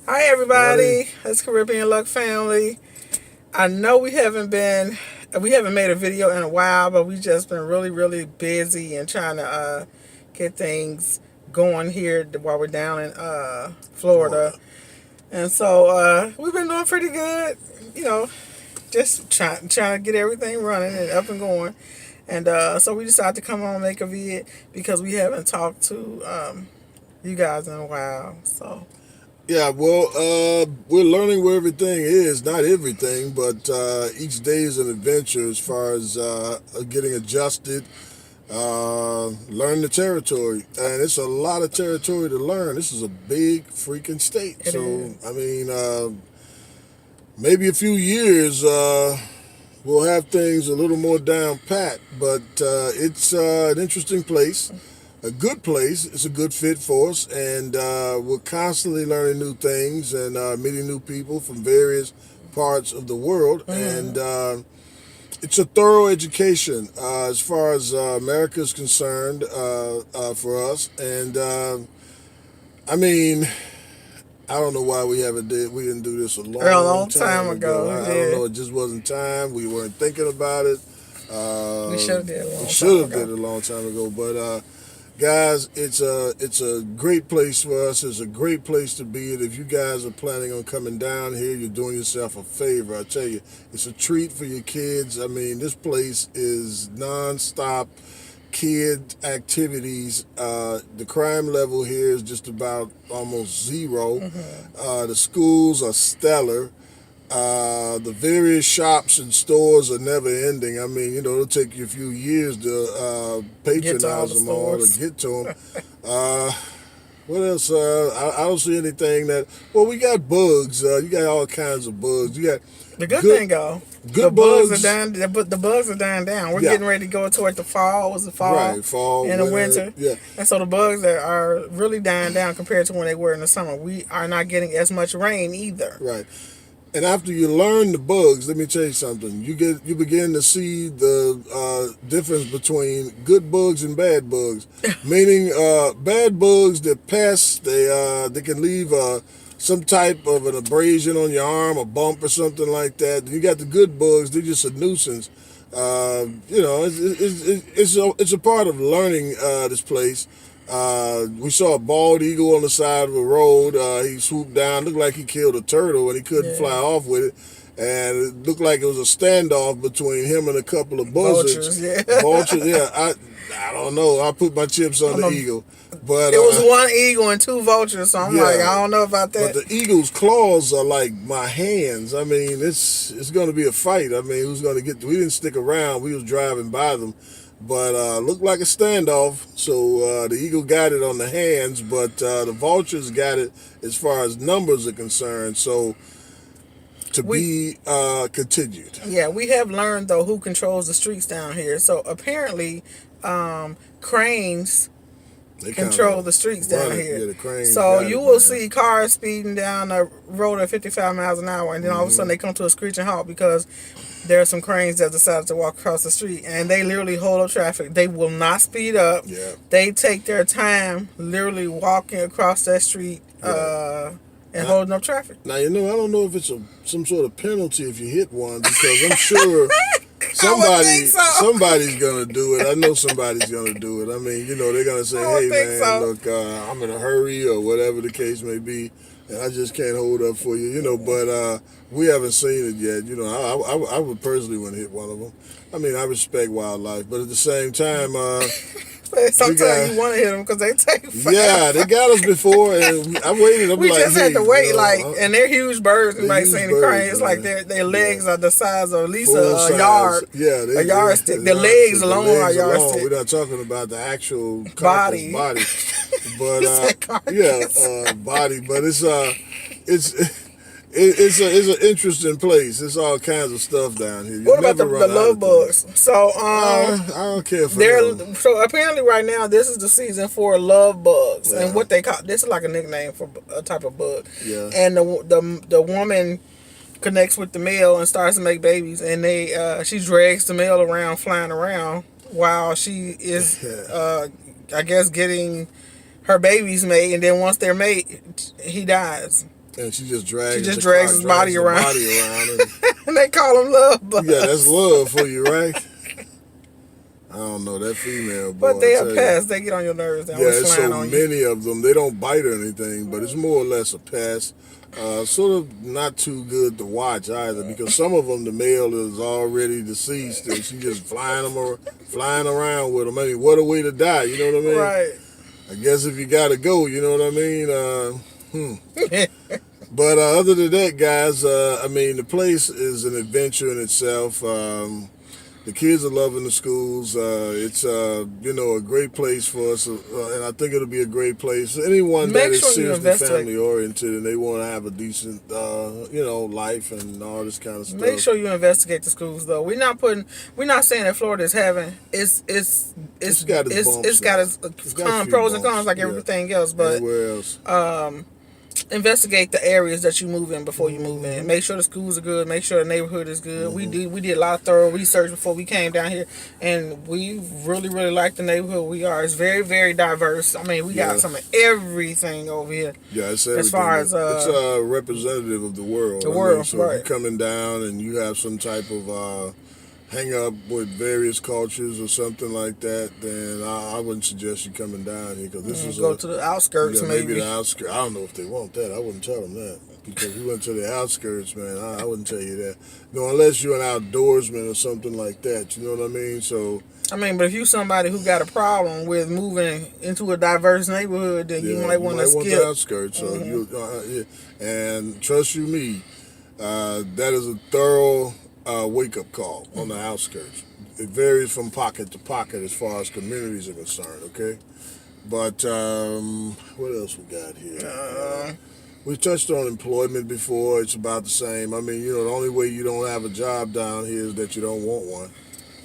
Hi everybody, it's Caribbean Luck family. I know we haven't made a video in a while, but we just been really busy and trying to get things going here while we're down in Florida. Florida. And so we've been doing pretty good, you know, just trying to get everything running and up and going. And so we decided to come on and make a vid because we haven't talked to you guys in a while. So Yeah, well, we're learning where everything is. Not everything, but each day is an adventure as far as getting adjusted, learn the territory. And it's a lot of territory to learn. This is a big freaking state. it is. I mean, maybe a few years we'll have things a little more down pat, but it's an interesting place. A good place. It's a good fit for us, and we're constantly learning new things and meeting new people from various parts of the world. And it's a thorough education as far as America is concerned for us. And I mean, I don't know why we didn't do this a long Time ago. I don't know. It just wasn't time. We weren't thinking about it. We should have did it a long We time should have ago. did it a long time ago, but. Guys, it's a great place for us. It's a great place to be. And if you guys are planning on coming down here, you're doing yourself a favor. I tell you, it's a treat for your kids. I mean, this place is nonstop kid activities. The crime level here is just about almost zero. The schools are stellar. The various shops and stores are never ending. I mean, it'll take you a few years to patronize them all to get to them. What else? I don't see anything that. Well, we got bugs. You got all kinds of bugs. You got The good thing, though, good bugs bugs. are dying. The bugs are dying down. We're Yeah. getting ready to go toward the fall. Was the fall? Right, fall and the winter. Yeah, And so the bugs are really dying down compared to when they were in the summer. We are not getting as much rain either. right. And after you learn the bugs, let me tell you something. You begin to see the difference between good bugs and bad bugs. Meaning, bad bugs, they're pests. They can leave some type of an abrasion on your arm, a bump or something like that. And you got the good bugs. They're just a nuisance. It's a part of learning this place. We saw a bald eagle on the side of the road. He swooped down, looked like he killed a turtle, and he couldn't fly off with it. And it looked like it was a standoff between him and a couple of buzzards. Vultures, yeah. Vultures, yeah. I don't know. I put my chips on the eagle, but It was one eagle and two vultures, so I'm like, I don't know about that. But the eagle's claws are like my hands. I mean, it's going to be a fight. I mean, who's going to get? We didn't stick around. We was driving by them. But looked like a standoff. So the eagle got it on the hands, but the vultures got it as far as numbers are concerned. So to be continued. Yeah, we have learned though who controls the streets down here. So apparently, cranes They control the streets down here. Yeah, the cranes so got you it, will man. see cars speeding down the road at 55 miles an hour, and then all of a sudden they come to a screeching halt because there are some cranes that decided to walk across the street, and they literally hold up traffic. They will not speed up. Yeah. They take their time literally walking across that street and holding up traffic. Now, I don't know if it's some sort of penalty if you hit one, because I'm sure somebody's gonna do it. I know somebody's gonna do it. I mean, they're gonna say, "Hey, man, look, I'm in a hurry," or whatever the case may be, and I just can't hold up for you, But we haven't seen it yet. I would personally want to hit one of them. I mean, I respect wildlife, but at the same time, Sometimes you want to hit them because they take forever. yeah, they got us before, and I waited. I'm We like, just had to hey, wait, and they're huge birds. Anybody huge seen the birds, crane? It's like man. their legs are the size of at least full a size. yard. Yeah, a yardstick. The legs alone are a yardstick. We're not talking about the actual Body. body, but body. But it's an interesting place. There's all kinds of stuff down here. What about the love bugs? So I don't care for them. so apparently right now this is the season for love bugs, and what they call this is like a nickname for a type of bug. Yeah. And the woman connects with the male and starts to make babies, and she drags the male around, flying around while she is I guess getting her babies made, and then once they're made, he dies. And she just drags. She just drags his body around. And, and they call him love bugs. yeah, that's love for you, right? I don't know that female. Boy, but they are pests. They get on your nerves. They there's so on many of them. They don't bite or anything, but it's more or less a pest. Sort of not too good to watch either, because some of them, the male is already deceased, and she just flying around with them. I mean, what a way to die, you know what I mean? Right. I guess if you gotta go, you know what I mean? But other than that, guys, I mean, the place is an adventure in itself. The kids are loving the schools. It's you know, a great place for us, and I think it'll be a great place. Anyone that is seriously family oriented and they want to have a decent, you know, life and all this kind of stuff. Make sure you investigate the schools, though. We're not saying that Florida is having it's got its pros and cons like everything else, but anywhere else. Investigate the areas that you move in before you move in. Make sure the schools are good. Make sure the neighborhood is good. We did a lot of thorough research before we came down here, and we really like the neighborhood we are. It's very, very diverse. I mean, we got some of everything over here. Yeah, it's everything. As far as it's representative of the world. The world, so right? If you're coming down and you have some type of hang up with various cultures or something like that, then I wouldn't suggest you coming down here, because this is go to the outskirts. Maybe the outskirts. I don't know if they want that. I wouldn't tell them that, because we went to the outskirts, man. I wouldn't tell you that. No, unless you're an outdoorsman or something like that. You know what I mean? So. I mean, but if you're somebody who got a problem with moving into a diverse neighborhood, then you might want to skip the outskirts. So and trust you me, that is a thorough wake-up call on the outskirts. It varies from pocket to pocket as far as communities are concerned, okay? But what else we got here? We touched on employment before. It's about the same. I mean, you know, the only way you don't have a job down here is that you don't want one.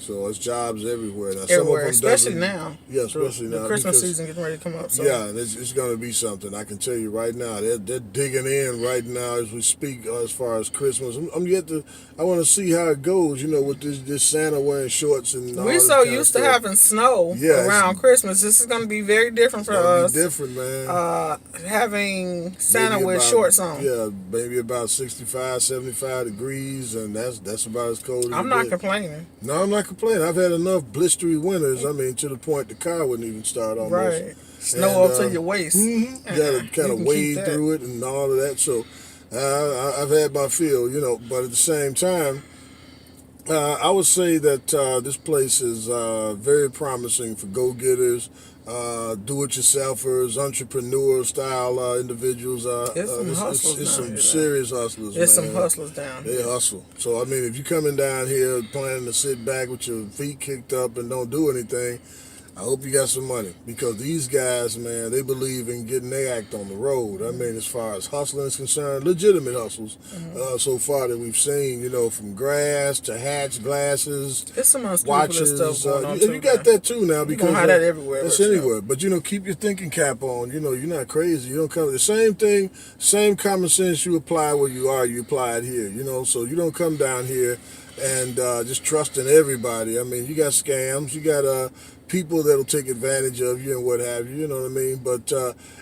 So it's jobs everywhere. Now, everywhere, especially now. Yeah, especially now. The Christmas season getting ready to come up. So. Yeah, and it's going to be something. I can tell you right now. They're digging in right now as we speak as far as Christmas. I want to see how it goes, you know, with this Santa wearing shorts and all. We're so used to having snow around Christmas. This is going to be very different for us. Different, man. Having Santa with shorts on. Yeah, maybe about 65, 75 degrees, and that's about as cold as I'm not complaining. No, I'm not complaining. I've had enough blistery winters. I mean, to the point the car wouldn't even start almost. Right. Snow up to your waist. You got to kind of wade through it and all of that. So I've had my fill, you know. But at the same time, I would say that this place is very promising for go-getters, do-it-yourselfers, entrepreneur-style individuals. It's some serious hustlers. There's some hustlers down here. They hustle. So, I mean, if you're coming down here planning to sit back with your feet kicked up and don't do anything, I hope you got some money, because these guys, man, they believe in getting their act on the road. I mean, as far as hustling is concerned, legitimate hustles so far that we've seen, you know, from grass to hats, glasses, there's some watches. Stuff going on you got that too now, because you have that everywhere. It's anywhere. But, you know, keep your thinking cap on. You know, you're not crazy. You don't come. The same thing, same common sense you apply where you are, you apply it here. You know, so you don't come down here and just trusting everybody. I mean, you got scams. You got people that'll take advantage of you and what have you, you know what I mean? But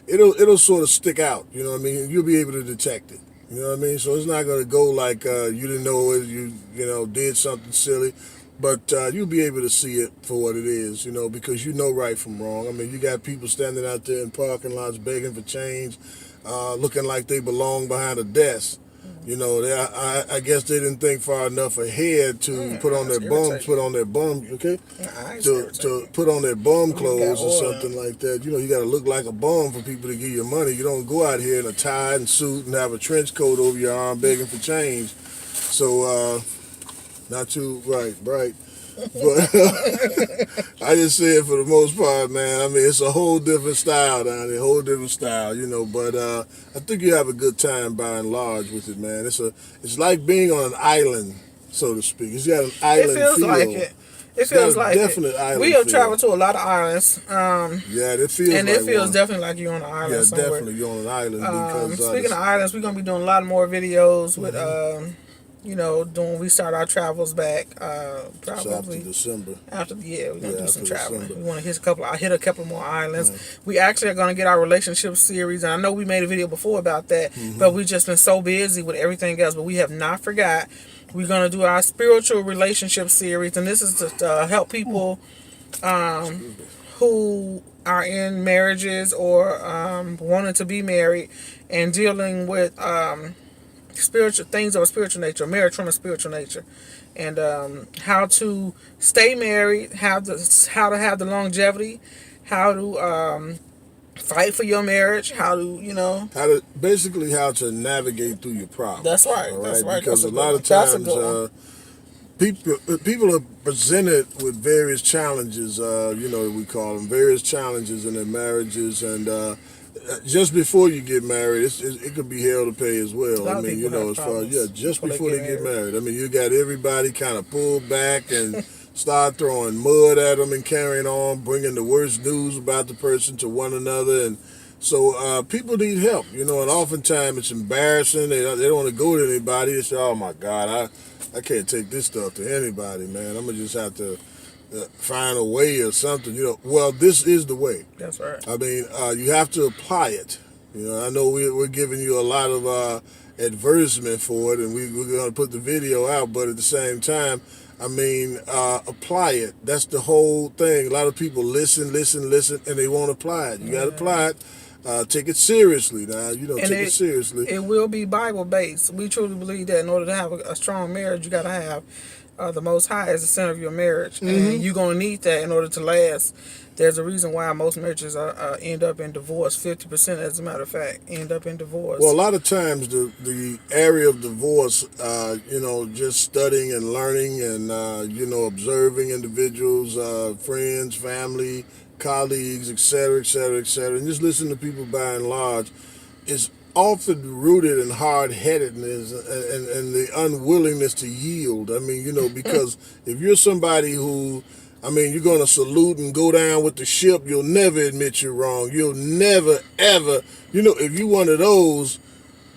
it'll sort of stick out, you know what I mean? You'll be able to detect it, you know what I mean? So it's not going to go like you didn't know it, you know, did something silly, but you'll be able to see it for what it is, you know, because you know right from wrong. I mean, you got people standing out there in parking lots begging for change, looking like they belong behind a desk. You know, I guess they didn't think far enough ahead to put on their bum, okay? To put on their bum clothes or something like that. You know, you got to look like a bum for people to give you money. You don't go out here in a tie and suit and have a trench coat over your arm begging for change. So, not too right. But I just say it for the most part, man. I mean, it's a whole different style down there, you know. But I think you have a good time by and large with it, man. It's like being on an island, so to speak. It's got an island feel. It feels like it. It feels like definite island. We have traveled to a lot of islands. Yeah, it feels. And it feels definitely like you're on an island. Yeah, somewhere. Definitely you're on an island. Because speaking of islands, we're gonna be doing a lot more videos with doing we start our travels back, So after probably December. after we're gonna Yeah, do some after traveling. December. We want to hit a couple more islands. Right. We actually are gonna get our relationship series, and I know we made a video before about that, Mm-hmm. but we've just been so busy with everything else. But we have not forgot. We're gonna do our spiritual relationship series, and this is to help people Excuse me. who are in marriages or wanting to be married and dealing with spiritual things of a spiritual nature, marriage from a spiritual nature, and how to stay married, how to have the longevity, how to fight for your marriage, how to How to navigate through your problems. That's right, All that's right, right, because that's a a good lot one. of That's a times good one. people are presented with various challenges. We call them various challenges in their marriages, and just before you get married, it could be hell to pay as A well. I lot of mean, people have as far problems just before they before get they get married. married. I mean, you got everybody kind of pulled back and start throwing mud at them and carrying on, bringing the worst news about the person to one another, and so people need help. And oftentimes it's embarrassing. They don't want to go to anybody. They say, "Oh my God, I can't take this stuff to anybody, man. I'm gonna just have to find a way or something." Well, this is the way. That's right. I mean, you have to apply it. I know we're giving you a lot of advertisement for it, and we're going to put the video out, but at the same time, I mean, apply it. That's the whole thing. A lot of people listen, and they won't apply it. You got to apply it. Take it seriously now. And Take it seriously. it will be Bible based. We truly believe that in order to have a strong marriage, you got to have the Most High as the center of your marriage, and you're gonna need that in order to last. There's a reason why most marriages end up in divorce. 50%, as a matter of fact, end up in divorce. Well, a lot of times the area of divorce, just studying and learning and, observing individuals, friends, family, colleagues, et cetera, et cetera, et cetera, and just listening to people by and large is often rooted in hard-headedness and the unwillingness to yield. I mean, because if you're somebody who you're going to salute and go down with the ship. You'll never admit you're wrong. You'll never, ever, if you're one of those,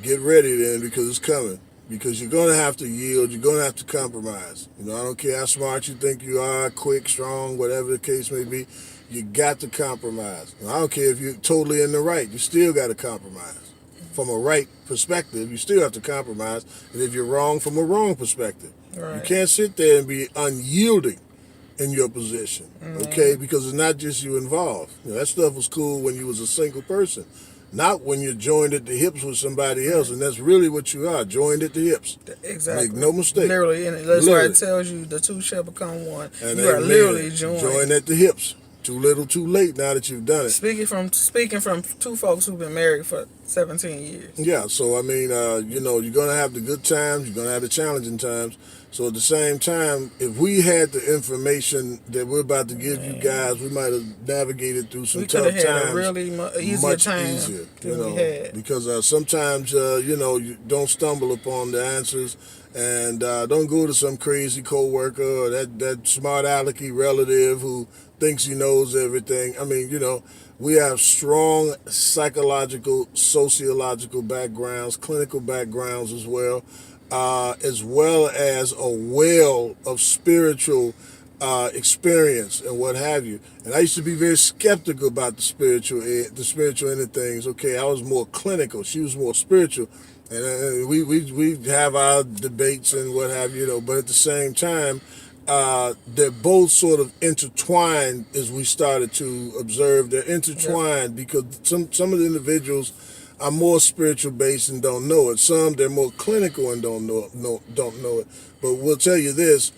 get ready then because it's coming. Because you're going to have to yield. You're going to have to compromise. I don't care how smart you think you are, quick, strong, whatever the case may be. You got to compromise. I don't care if you're totally in the right. You still got to compromise. From a right perspective, you still have to compromise. And if you're wrong, from a wrong perspective. Right. You can't sit there and be unyielding in your position, okay? Because it's not just you involved. That stuff was cool when you was a single person, not when you're joined at the hips with somebody else, and that's really what you are, joined at the hips. Exactly. Make no mistake. Literally, and that's why it tells you the two shall become one. And you are literally joined. Joined at the hips. Too little, too late. Now that you've done it. Speaking from two folks who've been married for 17 years. Yeah. So you're gonna have the good times. You're gonna have the challenging times. So at the same time, if we had the information that we're about to give you guys, we might have navigated through some tough times. We could have had a really easier much time easier, than we had. Because sometimes you don't stumble upon the answers, and don't go to some crazy coworker or that smart alecky relative who thinks he knows everything. I mean, we have strong psychological, sociological backgrounds, clinical backgrounds as well as a well of spiritual experience and what have you. And I used to be very skeptical about the spiritual end of things. Okay, I was more clinical. She was more spiritual. And we have our debates and what have you, but at the same time, they're both sort of intertwined as we started to observe. They're intertwined because some of the individuals are more spiritual based and don't know it. Some they're more clinical and don't know it. But we'll tell you this: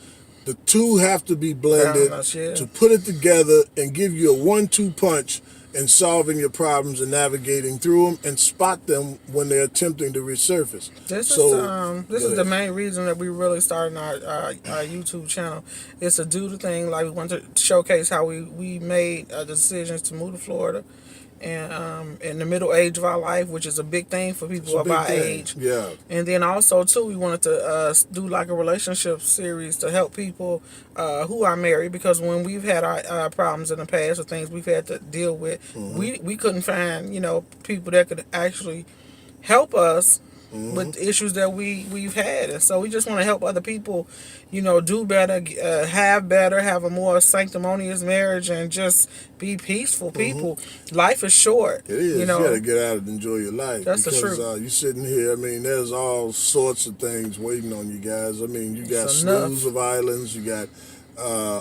the two have to be blended to put it together and give you a 1-2 punch in solving your problems and navigating through them and spot them when they're attempting to resurface. This is the main reason that we really started our YouTube channel. It's a do the thing. Like we want to showcase how we made decisions to move to Florida. And in the middle age of our life, which is a big thing for people of our age. Yeah. And then also, too, we wanted to do like a relationship series to help people who are married, because when we've had our problems in the past or things we've had to deal with, we couldn't find, people that could actually help us with the issues that we've had, and so we just want to help other people, do better, have better, have a more sanctimonious marriage, and just be peaceful people. Life is short. It is. You got to get out and enjoy your life. That's because, the truth. You're sitting here. I mean, there's all sorts of things waiting on you guys. I mean, you got It's enough. slews of islands. You got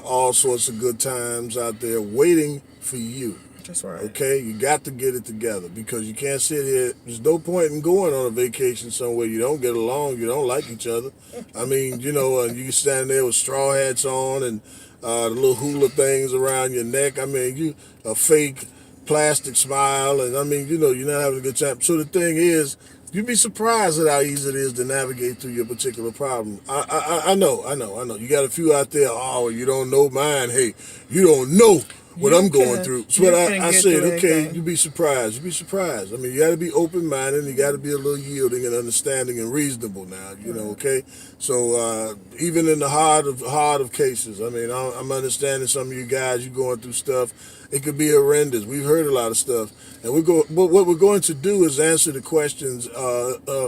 all sorts of good times out there waiting for you. That's right. Okay, you got to get it together because you can't sit here. There's no point in going on a vacation somewhere you don't get along, you don't like each other. I mean, you stand there with straw hats on and the little hula things around your neck. I mean, you a fake plastic smile, and I mean, you're not having a good time. So the thing is, you'd be surprised at how easy it is to navigate through your particular problem. I know. You got a few out there. Oh, you don't know mine. Hey, you don't know what I'm going through. So I said, okay, you'd be surprised. I mean, you got to be open-minded. You got to be a little yielding and understanding and reasonable now, okay? So even in the hard of cases, I mean, I'm understanding some of you guys, you're going through stuff. It could be horrendous. We've heard a lot of stuff. And what we're going to do is answer the questions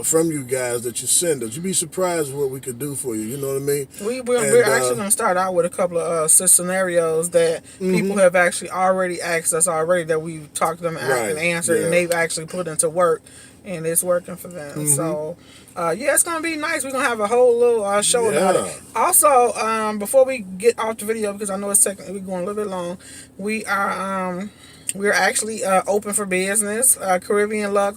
from you guys that you send us. You'd be surprised what we could do for you. You know what I mean? We're actually going to start out with a couple of scenarios that people have actually already asked us already, that we've talked to them out and answered, and they've actually put into work, and it's working for them. So, it's going to be nice. We're going to have a whole little show about it. Also, before we get off the video, because I know we're going a little bit long, we're actually open for business. Caribbean Luck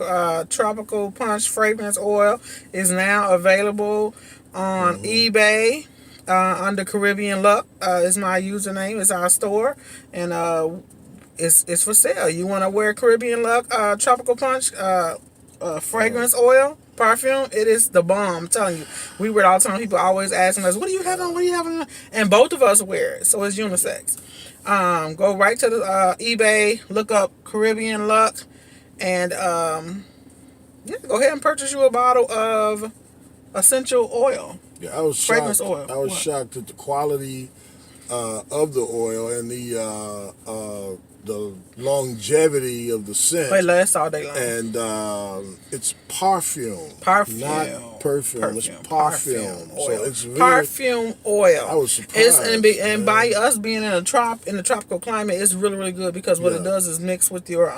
Tropical Punch Fragrance Oil is now available on eBay under Caribbean Luck. Is my username. It's our store, and it's for sale. You want to wear Caribbean Luck Tropical Punch fragrance oil, perfume? It is the bomb. I'm telling you. We wear it all the time. People always asking us, "What do you have on? What do you have on?" And both of us wear it, so it's unisex. Go right to the eBay, look up Caribbean Luck, and go ahead and purchase you a bottle of essential oil. Yeah, I was fragrance shocked. oil. I was shocked at the quality of the oil and the longevity of the scent. It lasts all day long. And it's perfume. Not perfume. It's perfume. Oil. So it's perfume oil. I was surprised. And by us being in a tropical climate, it's really, really good, because what it does is mix with your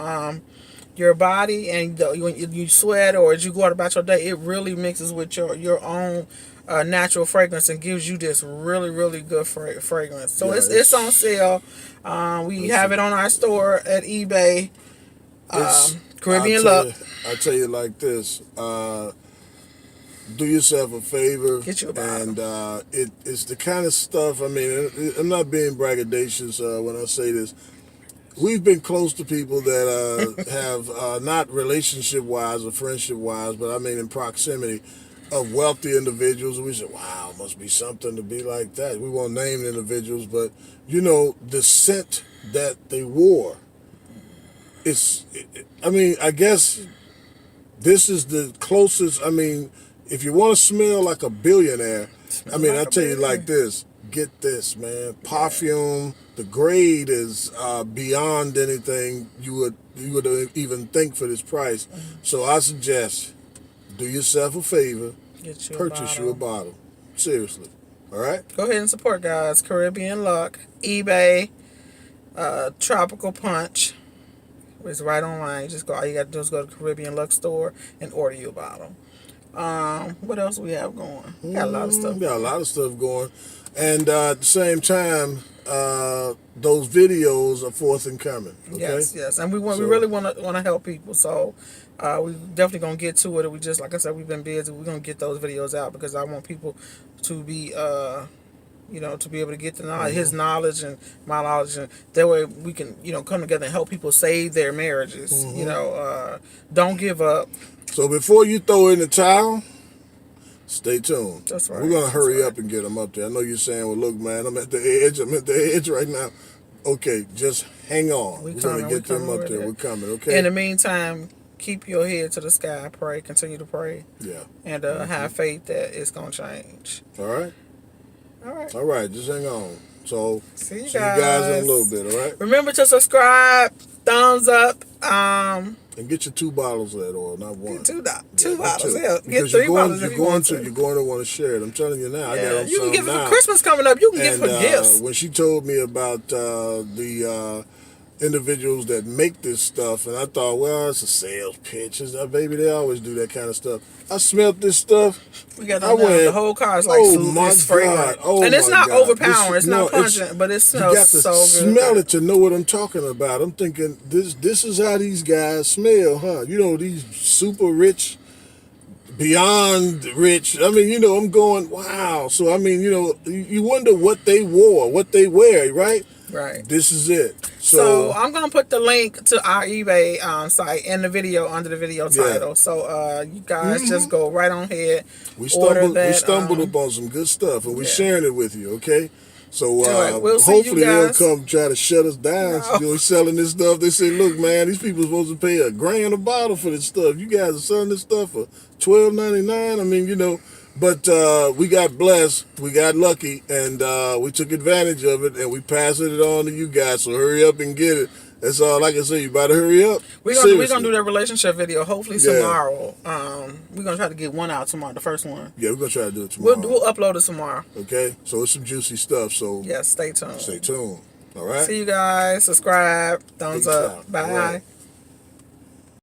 body, and when you sweat or as you go out about your day, it really mixes with your own natural fragrance and gives you this really, really good fragrance. So it's on sale. We have it on our store at eBay. Caribbean Luck. I tell you like this. Do yourself a favor. Get you a bottle. And it's the kind of stuff, I mean, I'm not being braggadocious when I say this. We've been close to people that have, not relationship-wise or friendship-wise, but I mean in proximity, of wealthy individuals. We said, wow, it must be something to be like that. We won't name the individuals, but, the scent that they wore. I guess this is the closest. I mean, if you want to smell like a billionaire, I tell you like this. Get this, man. Perfume, the grade is beyond anything you would even think for this price. So I suggest, do yourself a favor, purchase you a bottle. Seriously. All right? Go ahead and support, guys. Caribbean Luck, eBay, Tropical Punch. It's right online. All you got to do is go to the Caribbean Luck store and order you a bottle. What else we have going? We got a lot of stuff. We got a lot of stuff going. And at the same time, those videos are forth and coming. Okay? Yes. And we really want to help people. So we definitely gonna get to it. We just, like I said, we've been busy. We're gonna get those videos out because I want people to be to be able to get the knowledge, his knowledge and my knowledge, and that way we can come together and help people save their marriages. Don't give up. So before you throw in the towel, stay tuned. That's right. We're going to hurry up and get them up there. I know you're saying, well, look, man, I'm at the edge right now. Okay, just hang on. We're going to get them up there. We're coming, okay? In the meantime, keep your head to the sky. Pray. Continue to pray. Yeah. And have faith that it's going to change. All right? All right, just hang on. So, see you guys in a little bit, all right? Remember to subscribe, thumbs up, And get your 2 bottles of that oil, not one. Get two Yeah, bottles. two. Hell, get Because 3 bottles if you want to. You're going to want to share it. I'm telling you now. I got Yeah, on you can some give it now. for Christmas coming up. You can give And her gifts. when she told me about the individuals that make this stuff, and I thought, well, it's a sales pitch. Baby, they always do that kind of stuff. I smelled this stuff. We got I went, the whole car is like it's fragrant. Oh and it's my not God. overpowering. It's not pungent, but it smells you got to so good. smell it to know what I'm talking about. I'm thinking this is how these guys smell, huh? You know, these super rich, beyond rich. I mean, you know, I'm going, wow. So I mean, you know, you wonder what they wore, what they wear, right? Right. This is it. So I'm gonna put the link to our eBay site in the video under the video title. Yeah. So you guys just go right on ahead. We order stumbled that, upon some good stuff, and we're sharing it with you. Okay. So Anyway, we'll see hopefully you they'll guys. come try to shut us down. No. You know, selling this stuff. They say, look, man, these people are supposed to pay $1,000 a bottle for this stuff. You guys are selling this stuff for $12.99. I mean, you know, but we got blessed, we got lucky, and we took advantage of it, and we passed it on to you guys. So hurry up and get it. That's all I can say. You better hurry up. We're gonna do that relationship video hopefully tomorrow. We're gonna try to get one out tomorrow, the first one. Yeah, we're gonna try to do it tomorrow. We'll upload it tomorrow. Okay, so it's some juicy stuff. So yes, stay tuned. Stay tuned. All right. See you guys. Subscribe. Thumbs Peace up. out. Bye. All right.